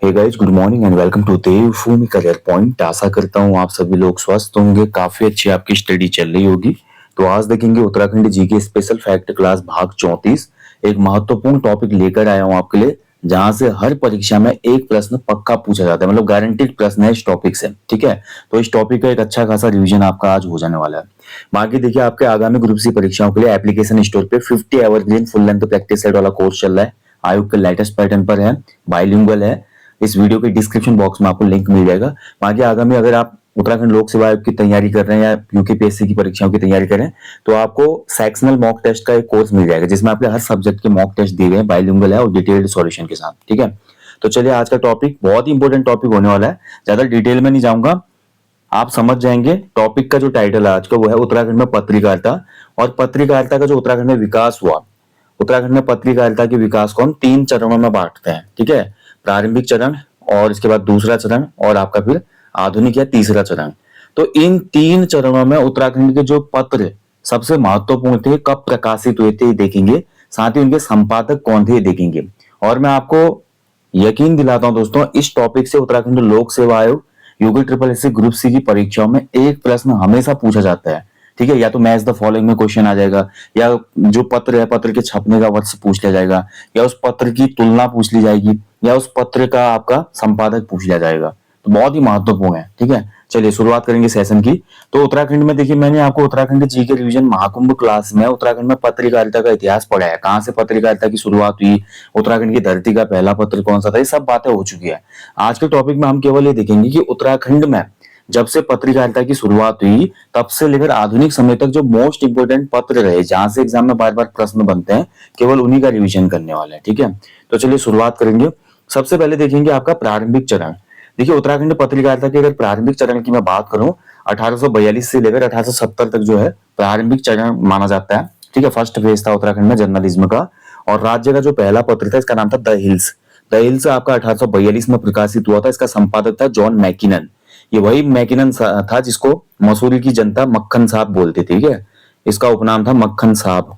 Hey guys, good morning and welcome to Devbhoomi career point. आशा करता हूँ आप सभी लोग स्वस्थ होंगे, काफी अच्छी आपकी स्टडी चल रही होगी। तो आज देखेंगे Uttarakhand GK special fact class भाग 34। एक महत्वपूर्ण टॉपिक लेकर आया हूँ आपके लिए, जहां से हर परीक्षा में एक प्रश्न पक्का पूछा जाता है, मतलब गारंटीड प्रश्न है इस टॉपिक से। ठीक है, तो इस टॉपिक का एक अच्छा खासा रिवीजन आपका आज हो जाने वाला है। बाकी देखिए, आपके आगामी ग्रुप सी परीक्षाओं के लिए एप्लीकेशन स्टोर पे 50 evergreen full length practice set वाला कोर्स चल रहा है। आयोग के लेटेस्ट पैटर्न पर है, बाइलिंगुअल है। इस वीडियो के डिस्क्रिप्शन बॉक्स में आपको लिंक मिल जाएगा। बाकी आगामी अगर आप उत्तराखंड लोक सेवा आयोग की तैयारी कर रहे हैं या यूकेपीएससी की परीक्षाओं की तैयारी कर रहे हैं, तो आपको सेक्शनल मॉक टेस्ट का एक कोर्स मिल जाएगा, जिसमें आपके हर सब्जेक्ट के मॉक टेस्ट दिए गए हैं, बाइलिंगुअल है और डिटेल्ड सॉल्यूशन के साथ। ठीक है, तो चलिए, आज का टॉपिक बहुत ही इंपॉर्टेंट टॉपिक होने वाला है। ज्यादा डिटेल में नहीं जाऊंगा, आप समझ जाएंगे। टॉपिक का जो टाइटल है आज का वो है उत्तराखंड में पत्रकारिता, और पत्रकारिता का जो उत्तराखंड में विकास हुआ। उत्तराखंड में पत्रकारिता के विकास को हम 3 चरणों में बांटते हैं। ठीक है, प्रारंभिक चरण, और इसके बाद दूसरा चरण, और आपका फिर आधुनिक या तीसरा चरण। तो इन 3 चरणों में उत्तराखंड के जो पत्र सबसे महत्वपूर्ण थे, कब प्रकाशित हुए थे, ये देखेंगे। साथ ही उनके संपादक कौन थे, ये देखेंगे। और मैं आपको यकीन दिलाता हूं दोस्तों, इस टॉपिक से उत्तराखंड लोक सेवा आयोग UP triple S group C की परीक्षाओं में एक प्रश्न हमेशा पूछा जाता है। ठीक है, या तो मैच द फॉलोइंग में क्वेश्चन आ जाएगा, या जो पत्र है पत्र के छपने का वर्ष पूछ लिया जाएगा, या उस पत्र की तुलना पूछ ली जाएगी, या उस पत्र का आपका संपादक पूछ लिया जाएगा। तो बहुत ही महत्वपूर्ण है। ठीक है, चलिए शुरुआत करेंगे सेशन की। तो उत्तराखंड में देखिए, मैंने आपको उत्तराखंड जी के रिवीजन महाकुंभ क्लास में उत्तराखंड में पत्रकारिता का इतिहास पढ़ाया, कहाँ से पत्रकारिता की शुरुआत हुई, उत्तराखंड की धरती का पहला पत्र कौन सा था, ये सब बातें हो चुकी है। आज के टॉपिक में हम केवल ये देखेंगे कि उत्तराखंड में जब से पत्रकारिता की शुरुआत हुई, तब से लेकर आधुनिक समय तक जो मोस्ट इंपोर्टेंट पत्र रहे, जहां से एग्जाम में बार बार प्रश्न बनते हैं, केवल उन्हीं का रिवीजन करने वाले हैं। ठीक है, तो चलिए शुरुआत करेंगे। सबसे पहले देखेंगे आपका प्रारंभिक चरण। देखिए, उत्तराखंड पत्रकारिता के अगर प्रारंभिक चरण की मैं बात करूं, 1842 से लेकर 1870 तक जो है प्रारंभिक चरण माना जाता है। ठीक है, फर्स्ट फेज था उत्तराखंड में जर्नलिज्म का। और राज्य का जो पहला पत्र था, इसका नाम था द हिल्स। द हिल्स आपका 1842 में प्रकाशित हुआ था। इसका संपादक था जॉन मैकिनन। ये वही मैकिनन था जिसको मसूरी की जनता मक्खन साहब बोलती थी। ठीक है, इसका उपनाम था मक्खन साहब।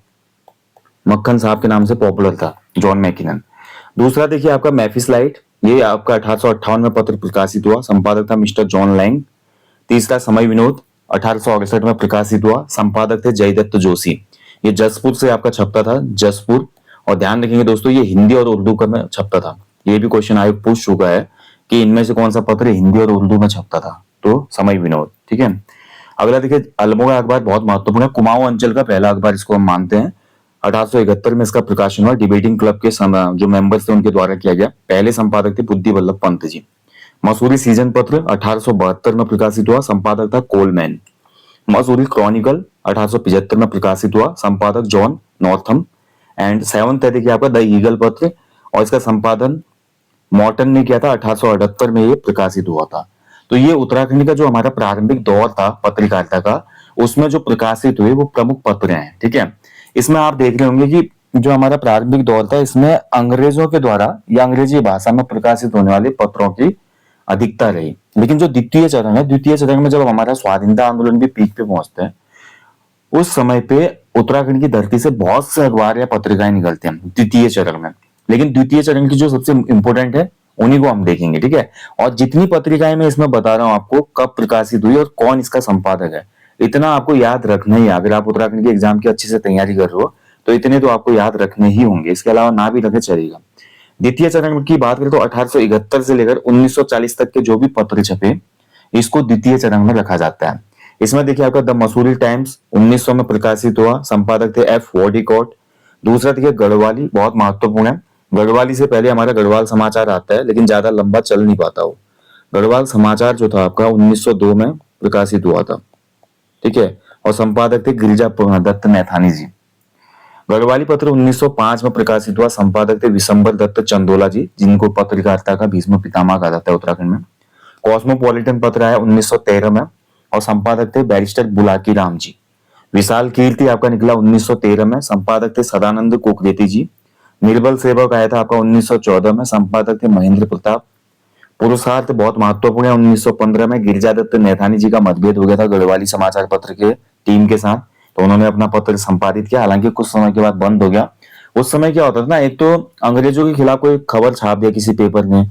मक्खन साहब के नाम से पॉपुलर था जॉन मैकिनन। दूसरा देखिए आपका मैफिसलाइट, ये आपका 1858 में पत्र प्रकाशित हुआ, संपादक था मिस्टर जॉन लैंग। तीसरा समय विनोद, 1868 में प्रकाशित हुआ, संपादक थे जयदत्त जोशी। ये जसपुर से आपका छपता था, जसपुर। और ध्यान रखेंगे दोस्तों, ये हिंदी और उर्दू का में छपता था। ये भी क्वेश्चन आयोग पूछ चुका है कि इनमें से कौन सा पत्र हिंदी और उर्दू में छपता था, तो समय विनोद। ठीक है, अगला देखिए अल्मोड़ा अखबार, बहुत महत्वपूर्ण है, कुमाऊं अंचल का पहला अखबार इसको हम मानते हैं। 1871 में इसका प्रकाशन हुआ, डिबेटिंग क्लब के जो मेंबर्स थे उनके द्वारा किया गया। पहले संपादक थे बुद्धि वल्लभ पंत जी। मसूरी सीजन पत्र 1872 में प्रकाशित हुआ, संपादक था कोलमैन। मसूरी क्रॉनिकल 1875 में प्रकाशित हुआ, संपादक जॉन नॉर्थम। एंड सेवंथ है देखिए आपका द ईगल पत्र, और इसका संपादन मॉर्टन ने किया था। 1878 में ये प्रकाशित हुआ था। तो ये उत्तराखंड का जो हमारा प्रारंभिक दौर था पत्रकारिता का, उसमें जो प्रकाशित हुए वो प्रमुख पत्र हैं। ठीक है, इसमें आप देख रहे होंगे कि जो हमारा प्रारंभिक दौर था, इसमें अंग्रेजों के द्वारा या अंग्रेजी भाषा में प्रकाशित होने वाले पत्रों की अधिकता रही। लेकिन जो द्वितीय चरण है, द्वितीय चरण में जब हमारा स्वाधीनता आंदोलन भी पीक पे पहुंचते हैं, उस समय पे उत्तराखंड की धरती से बहुत से अखबार या पत्रिकाएं निकलते हैं द्वितीय चरण में। लेकिन द्वितीय चरण की जो सबसे इंपोर्टेंट है, उन्हीं को हम देखेंगे। ठीक है, और जितनी पत्रिकाएं मैं इसमें बता रहा हूं आपको, कब प्रकाशित हुई और कौन इसका संपादक है, इतना आपको याद रखना ही है। अगर आप उत्तराखंड के एग्जाम की अच्छे से तैयारी कर रहे हो, तो इतने तो आपको याद रखने ही होंगे, इसके अलावा ना भी रखे चलेगा। द्वितीय चरण की बात करें तो 1871 से लेकर 1940 तक के जो भी पत्र छपे, इसको द्वितीय चरण में रखा जाता है। इसमें देखिए आपका द मसूरी टाइम्स 1900 में प्रकाशित हुआ, संपादक थे एफ वॉडिकॉट। दूसरा देखिए गढ़वाली, बहुत महत्वपूर्ण है। गढ़वाली से पहले हमारा गढ़वाल समाचार आता है, लेकिन ज्यादा लंबा चल नहीं पाता वो। गढ़वाल समाचार जो था आपका 1902 में प्रकाशित हुआ था। ठीक है, और संपादक थे गिरिजा दत्त नैथानी जी। गढ़वाली पत्र 1905 में प्रकाशित हुआ, संपादक थे विशंबर दत्त चंदोला जी, जिनको पत्रकारिता का भीष्म पितामह कहा जाता है उत्तराखंड में। कॉस्मोपॉलिटन पत्र आया 1913 में, और संपादक थे बैरिस्टर बुलाकी राम जी। विशाल कीर्ति आपका निकला 1913 में, संपादक थे सदानंद कोकरेती जी। निर्बल सेवक आया था आपका 1914 में, संपादक थे महेंद्र प्रताप। पुरुषार्थ बहुत महत्वपूर्ण है, 1915 में गिरिजा दत्त नैथानी जी का मतभेद हो गया था गढ़वाली समाचार पत्र के टीम के साथ, तो उन्होंने अपना पत्र संपादित किया, हालांकि कुछ समय के बाद बंद हो गया। उस समय क्या होता था ना, एक तो अंग्रेजों के खिलाफ कोई खबर छाप दिया किसी पेपर ने,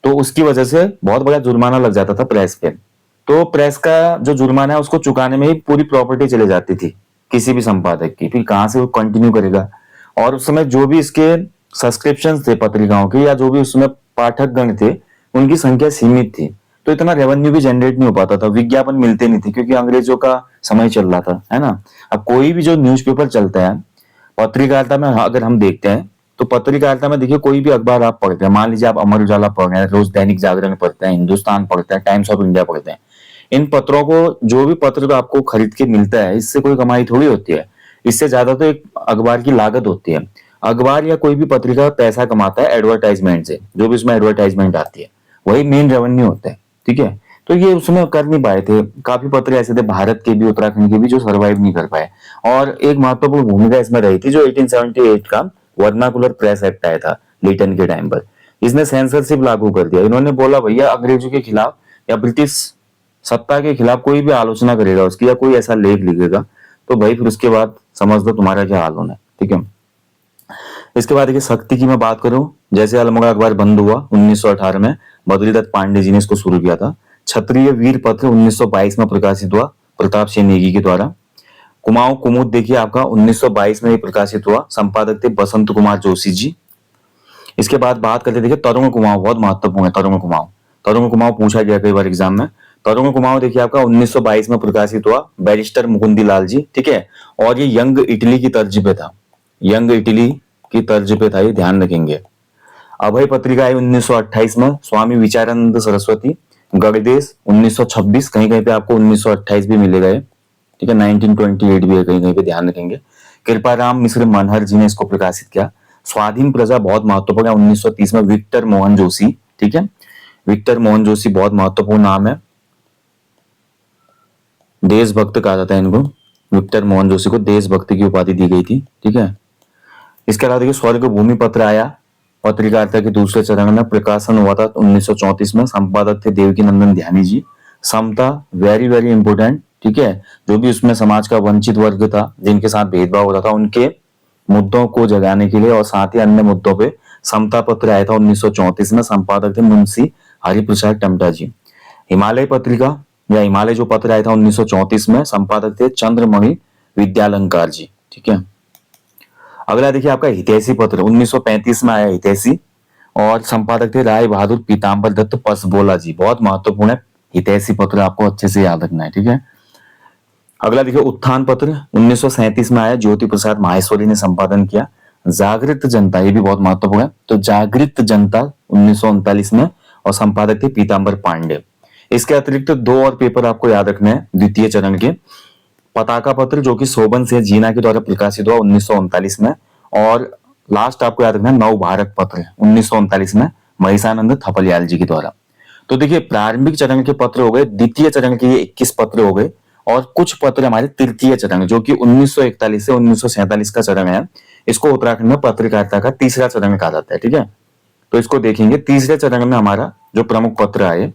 तो उसकी वजह से बहुत बड़ा जुर्माना लग जाता था प्रेस पे। तो प्रेस का जो जुर्माना है उसको चुकाने में ही पूरी प्रॉपर्टी चली जाती थी किसी भी संपादक की, फिर कहाँ से वो कंटिन्यू करेगा। और उस समय जो भी इसके सब्सक्रिप्शन थे पत्रिकाओं के, या जो भी उसमें पाठक गण थे, उनकी संख्या सीमित थी, तो इतना रेवेन्यू भी जनरेट नहीं हो पाता था, विज्ञापन मिलते नहीं थे क्योंकि अंग्रेजों का समय चल रहा था, है ना। अब कोई भी जो न्यूज़पेपर चलता है पत्रकारिता में, अगर हम देखते हैं तो पत्रकारिता में देखिए, कोई भी अखबार आप पढ़ते हैं, मान लीजिए आप अमर उजाला पढ़ रहे हैं, रोज दैनिक जागरण पढ़ते हैं, हिंदुस्तान पढ़ते हैं, टाइम्स ऑफ इंडिया पढ़ते हैं, इन पत्रों को, जो भी पत्र आपको खरीद के मिलता है, इससे कोई कमाई थोड़ी होती है। इससे ज्यादा तो एक अखबार की लागत होती है। अखबार या कोई भी पत्रिका पैसा कमाता है एडवर्टाइजमेंट से, जो भी उसमें एडवर्टाइजमेंट आती है, वही मेन रेवेन्यू होता है, ठीक है। तो ये उसमें कर नहीं पाए थे। काफी पत्र ऐसे थे भारत के भी, उत्तराखंड के भी, जो सर्वाइव नहीं कर पाए। और एक महत्वपूर्ण भूमिका इसमें रही थी जो 1878 का वर्नाकुलर प्रेस एक्ट आया था लिटन के टाइम पर। इसने सेंसरशिप लागू कर दिया। इन्होंने बोला भैया अंग्रेजों के खिलाफ या ब्रिटिश सत्ता के खिलाफ कोई भी आलोचना करेगा उसकी, या कोई ऐसा लेख लिखेगा, तो भाई फिर उसके बाद समझ लो तुम्हारा क्या हाल होना है, ठीक है। इसके बाद देखिए शक्ति की मैं बात करूं, जैसे अल्मोड़ा अखबार बंद हुआ 1918 में, बद्रीदत्त पांडे जी ने इसको शुरू किया था। क्षत्रिय वीर पत्र 1922 में प्रकाशित हुआ प्रताप सिंह नेगी के द्वारा। कुमाऊं कुमुद देखिए आपका 1922 में ही प्रकाशित हुआ, संपादक थे बसंत कुमार जोशी जी। इसके बाद बात करते देखिए तरुण कुमाऊं, बहुत महत्वपूर्ण है तरुण कुमाऊं। तरुण कुमाऊं पूछा गया कई बार एग्जाम में। तरुण कुमाऊं देखिए आपका 1922 में प्रकाशित हुआ, बैरिस्टर मुकुंदी लाल जी, ठीक है। और ये यंग इटली की तर्ज पे था, यंग इटली की तर्ज पे था, ये ध्यान रखेंगे। अभय पत्रिका आई 1928 में, स्वामी विचारानंद सरस्वती। गणदेश 1926, कहीं कहीं पे आपको 1928 भी मिलेगा ये, ठीक है। 1928 भी है कहीं कहीं पे, ध्यान रखेंगे। कृपाराम मिश्र मनहर जी ने इसको प्रकाशित किया। स्वाधीन प्रजा बहुत महत्वपूर्ण है 1930 में, विक्टर मोहन जोशी, ठीक है। विक्टर मोहन जोशी बहुत महत्वपूर्ण नाम है, देशभक्त कहा जाता है इनको। विक्टर मोहन जोशी को देशभक्त की उपाधि दी गई थी, ठीक है। इसके अलावा देखिए स्वर्ग भूमि पत्र आया पत्रकारिता के दूसरे चरण में, प्रकाशन हुआ था 1934 में, संपादक थे देवकी नंदन ध्यानी जी। समता वेरी वेरी इंपोर्टेंट, ठीक है। जो भी उसमें समाज का वंचित वर्ग था, जिनके साथ भेदभाव होता था, उनके मुद्दों को जगाने के लिए और साथ ही अन्य मुद्दों पे समता पत्र आया था 1934 में, संपादक थे मुंशी हरिप्रसाद टमटा जी। हिमालय पत्रिका या हिमालय जो पत्र आया था 1934 में, संपादक थे चंद्रमणि विद्यालंकार जी, ठीक है। अगला देखिए आपका हितैषी पत्र 1935 में आया हितैषी, और संपादक थे राय बहादुर पीताम्बर दत्त पसबोला जी, बहुत महत्वपूर्ण है हितैषी पत्र, आपको अच्छे से याद रखना है, ठीक है। अगला देखिए उत्थान पत्र 1937 में आया, ज्योति प्रसाद माहेश्वरी ने संपादन किया। जागृत जनता, ये भी बहुत महत्वपूर्ण है, तो जागृत जनता 1939 में, और संपादक थे पीताम्बर पांडे। इसके अतिरिक्त दो और पेपर आपको याद रखने हैं द्वितीय चरण के। पताका पत्र जो कि शोभन सिंह जीना के द्वारा प्रकाशित हुआ 1939 में, और लास्ट आपको याद रखना है नव भारत पत्र 1939 में, महिषानंद थपलियाल जी के द्वारा। तो देखिए प्रारंभिक चरण के पत्र हो गए, द्वितीय चरण के ये 21 पत्र हो गए, और कुछ पत्र हमारे तृतीय चरण जो कि 1941 से 1947 का चरण है, इसको उत्तराखंड में पत्रकारिता का तीसरा चरण कहा जाता है, ठीक है। तो इसको देखेंगे, तीसरे चरण में हमारा जो प्रमुख पत्र आए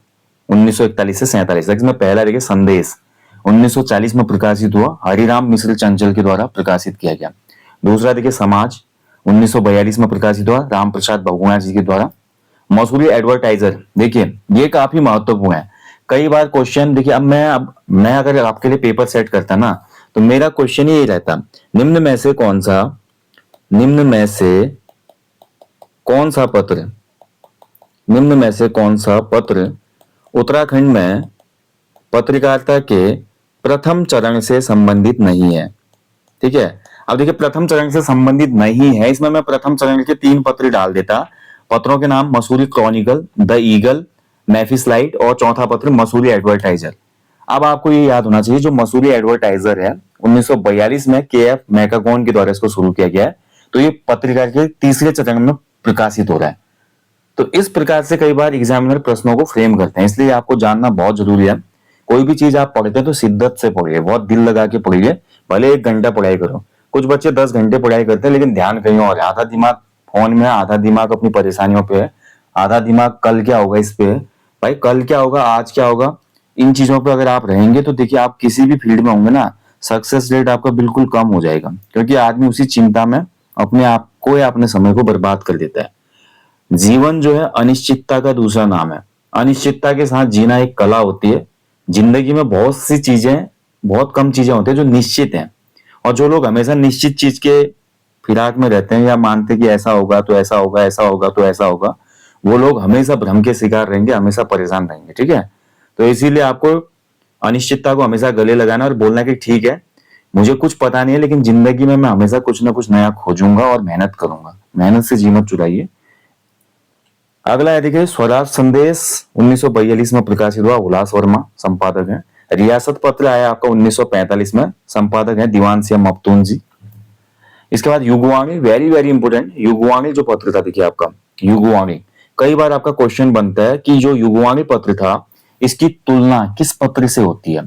1941 से 47 तक, इसमें पहला देखिए संदेश 1940 में प्रकाशित हुआ, हरिराम मिश्र चंचल के द्वारा प्रकाशित किया गया। दूसरा देखिए समाज 1942 में प्रकाशित हुआ, राम प्रसाद बहुगुणा जी के द्वारा। मसूरी एडवर्टाइजर देखिए ये काफी महत्वपूर्ण है। कई बार क्वेश्चन देखिए, अब मैं अगर आपके लिए पेपर सेट करता ना, तो मेरा क्वेश्चन ही रहता, निम्न में से कौन सा पत्र उत्तराखंड में पत्रकारिता के प्रथम चरण से संबंधित नहीं है, ठीक है। अब देखिए प्रथम चरण से संबंधित नहीं है, इसमें मैं प्रथम चरण के 3 पत्र डाल देता। पत्रों के नाम Mussoorie Chronicle, the Eagle, Mofussilite, और चौथा पत्र मसूरी एडवर्टाइजर। अब आपको ये याद होना चाहिए, जो मसूरी एडवर्टाइजर है 1942 में के.एफ. मैकागॉन के द्वारा इसको शुरू किया गया है, तो ये पत्रिका के तीसरे चरण में प्रकाशित हो रहा है। तो इस प्रकार से कई बार एग्जामिनर प्रश्नों को फ्रेम करते हैं, इसलिए आपको जानना बहुत जरूरी है। कोई भी चीज आप पढ़ते हैं तो शिद्दत से पढ़िए, बहुत दिल लगा के पढ़िए, भले 1 घंटा पढ़ाई करो। कुछ बच्चे 10 घंटे पढ़ाई करते हैं लेकिन ध्यान कहीं और है, आधा दिमाग फोन में, आधा दिमाग अपनी परेशानियों पे है, आधा दिमाग कल क्या होगा इस पे है। भाई कल क्या होगा, आज क्या होगा, इन चीजों पे अगर आप रहेंगे तो देखिए आप किसी भी फील्ड में होंगे ना, सक्सेस रेट आपका बिल्कुल कम हो जाएगा, क्योंकि आदमी उसी चिंता में अपने आप को या अपने समय को बर्बाद कर देता है। जीवन जो है अनिश्चितता का दूसरा नाम है। अनिश्चितता के साथ जीना एक कला होती है। जिंदगी में बहुत सी चीजें, बहुत कम चीजें होती है जो निश्चित हैं, और जो लोग हमेशा निश्चित चीज के फिराक में रहते हैं या मानते कि ऐसा होगा तो ऐसा होगा, ऐसा होगा तो ऐसा होगा, वो लोग हमेशा भ्रम के शिकार रहेंगे, हमेशा परेशान रहेंगे। ठीक है, तो इसीलिए आपको अनिश्चितता को हमेशा गले लगाना और बोलना कि ठीक है, मुझे कुछ पता नहीं है, लेकिन जिंदगी में मैं हमेशा कुछ ना कुछ नया खोजूंगा और मेहनत करूंगा। मेहनत से जी मत चुराइए। अगला है देखिए, स्वराज संदेश 1942 में प्रकाशित हुआ, उल्लास वर्मा संपादक है। रियासत पत्र आया आपका 1945 में, संपादक है दीवान सिंह मफ्तून जी। इसके बाद Yugvani, very very important, Yugvani जो पत्र था देखिए आपका, युगवाणी, कई बार आपका क्वेश्चन बनता है कि जो युगवाणी पत्र था इसकी तुलना किस पत्र से होती है।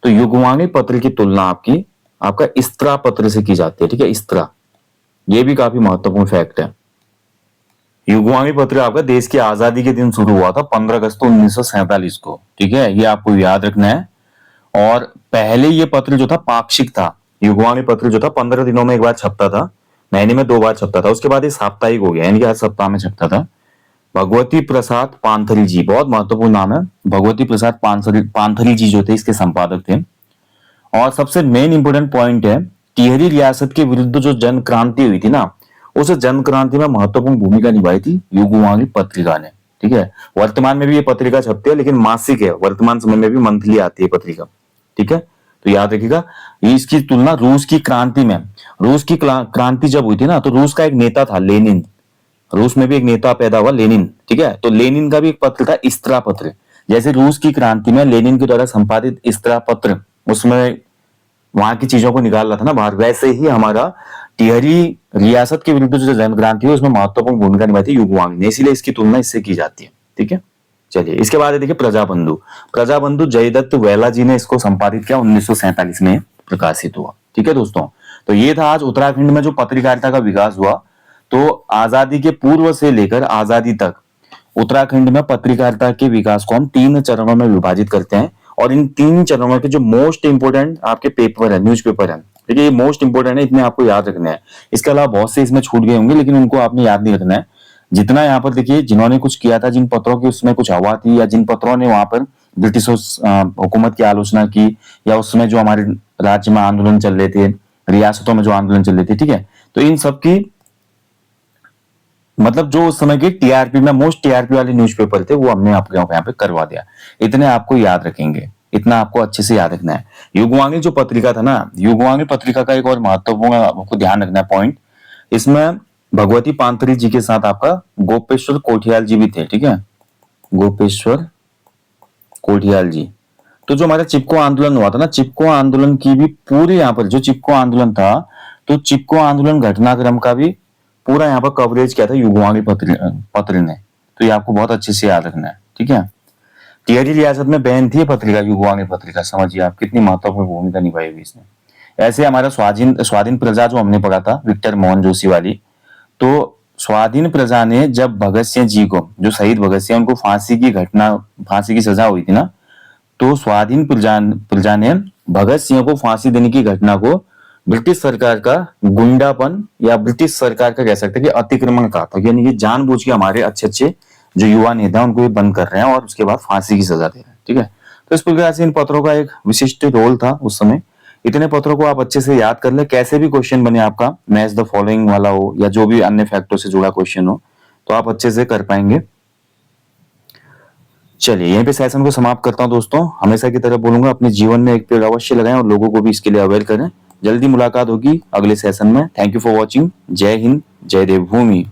तो युगवाणी पत्र की तुलना आपकी आपका इस्त्रा पत्र से की जाती है। ठीक है, इस्त्रा, ये भी काफी महत्वपूर्ण फैक्ट है। युगवाणी पत्र आपका देश की आजादी के दिन शुरू हुआ था, 15 अगस्त 1947 को। ठीक है, ये आपको याद रखना है। और पहले ये पत्र जो था पाक्षिक था। युगवाणी पत्र जो था 15 दिनों में एक बार छपता था, महीने में 2 बार छपता था। उसके बाद ये साप्ताहिक हो गया, यानी कि हर सप्ताह में छपता था। भगवती प्रसाद पानथली जी, बहुत महत्वपूर्ण नाम है, भगवती प्रसाद पानथली जी जो थे इसके संपादक थे। और सबसे मेन इंपोर्टेंट पॉइंट है, टिहरी रियासत के विरुद्ध जो जन क्रांति हुई थी ना, उस जन क्रांति में महत्वपूर्ण भूमिका निभाई थी युगवाणी पत्रिका ने। ठीक है, वर्तमान में भी ये पत्रिका छपती है, लेकिन मासिक है, वर्तमान समय में भी मंथली आती है पत्रिका। ठीक है, तो याद रखिएगा। इसकी तुलना रूस की क्रांति में, रूस की क्रांति जब हुई थी ना, तो रूस का एक नेता था लेनिन, रूस में भी एक नेता पैदा हुआ लेनिन। ठीक है, तो लेनिन का भी एक पत्र था इस्त्रा पत्र। जैसे रूस की क्रांति में लेनिन के द्वारा संपादित इस्त्रा पत्र, उसमें वहां की चीजों को निकाल रहा था ना बाहर, वैसे ही हमारा टिहरी रियासत के विरुद्ध जो जन क्रांति है उसमें महत्वपूर्ण भूमिका निभाई थी युगवाणी ने, इसीलिए इसकी तुलना इससे की जाती है। ठीक है, चलिए इसके बाद देखिए प्रजाबंधु। प्रजाबंधु जयदत्त वेला जी ने इसको संपादित किया, 1947 में प्रकाशित हुआ। ठीक है दोस्तों, तो ये था आज उत्तराखंड में जो पत्रकारिता का विकास हुआ। तो आजादी के पूर्व से लेकर आजादी तक उत्तराखंड में पत्रकारिता के विकास को हम 3 चरणों में विभाजित करते हैं, और इन 3 चरणों के जो मोस्ट इंपोर्टेंट आपके पेपर है, न्यूज़पेपर है, देखिए ये मोस्ट इंपोर्टेंट है, इतने आपको याद रखने हैं। इसके अलावा बहुत से इसमें छूट गए होंगे, लेकिन उनको आपने याद नहीं रखना है। जितना यहाँ पर देखिए, जिन्होंने कुछ किया था, जिन पत्रों की उसमें कुछ हवा थी, या जिन पत्रों ने वहां पर ब्रिटिश हुकूमत की आलोचना की, या उस समय जो हमारे राज्य में आंदोलन चल रहे थे, रियासतों में जो आंदोलन चल रहे थे, ठीक है, तो इन सब की मतलब जो उस समय के टीआरपी में मोस्ट टीआरपी वाले न्यूज़पेपर थे, वो हमने आपको यहाँ पे करवा दिया। इतने आपको याद रखेंगे, इतना आपको अच्छे से याद रखना है। युगवाणी जो पत्रिका था ना, युगवाणी पत्रिका का एक और महत्वपूर्ण आपको ध्यान रखना है पॉइंट, इसमें भगवती पांथरी जी के साथ आपका गोपेश्वर कोठियाल जी भी थे। ठीक है, गोपेश्वर कोठियाल जी। तो जो हमारा चिपको आंदोलन हुआ था ना, चिपको आंदोलन की भी पूरी यहाँ पर जो चिपको आंदोलन था, तो चिपको आंदोलन घटनाक्रम का भी पूरा यहाँ पर कवरेज किया था युगवाणी पत्र ने। तो ये आपको बहुत अच्छे से याद रखना है। ठीक है, टिहरी रियासत में बैन थी पत्रिका, युगवाणी पत्रिका। समझिए आप कितनी महत्वपूर्ण भूमिका निभाई हुई इसने। ऐसे हमारा स्वाधीन स्वाधीन प्रजा जो हमने पढ़ा था विक्टर मोहन जोशी वाली, तो स्वाधीन प्रजा ने जब भगत सिंह जी को, जो शहीद भगत सिंह, उनको फांसी की सजा हुई थी ना, तो स्वाधीन प्रजा ने भगत सिंह को फांसी देने की घटना को ब्रिटिश सरकार का गुंडापन, या ब्रिटिश सरकार का कह सकते हैं कि अतिक्रमण कहा था। यानी कि जानबूझ के हमारे अच्छे अच्छे जो युवा नेता उनको ये बंद कर रहे हैं और उसके बाद फांसी की सजा दे रहे हैं। ठीक है, तो इस प्रकार से इन पत्रों का एक विशिष्ट रोल था उस समय। इतने पत्रों को आप अच्छे से याद कर ले, कैसे भी क्वेश्चन बने आपका, मैच द फॉलोइंग वाला हो या जो भी अन्य फैक्टों से जुड़ा क्वेश्चन हो, तो आप अच्छे से कर पाएंगे। चलिए यहीं पे सेशन को समाप्त करता हूं दोस्तों। हमेशा की तरह बोलूंगा, अपने जीवन में एक पेड़ अवश्य लगाएं और लोगों को भी इसके लिए अवेयर करें। जल्दी मुलाकात होगी अगले सेशन में। Thank you for watching. जय हिंद, जय देवभूमि।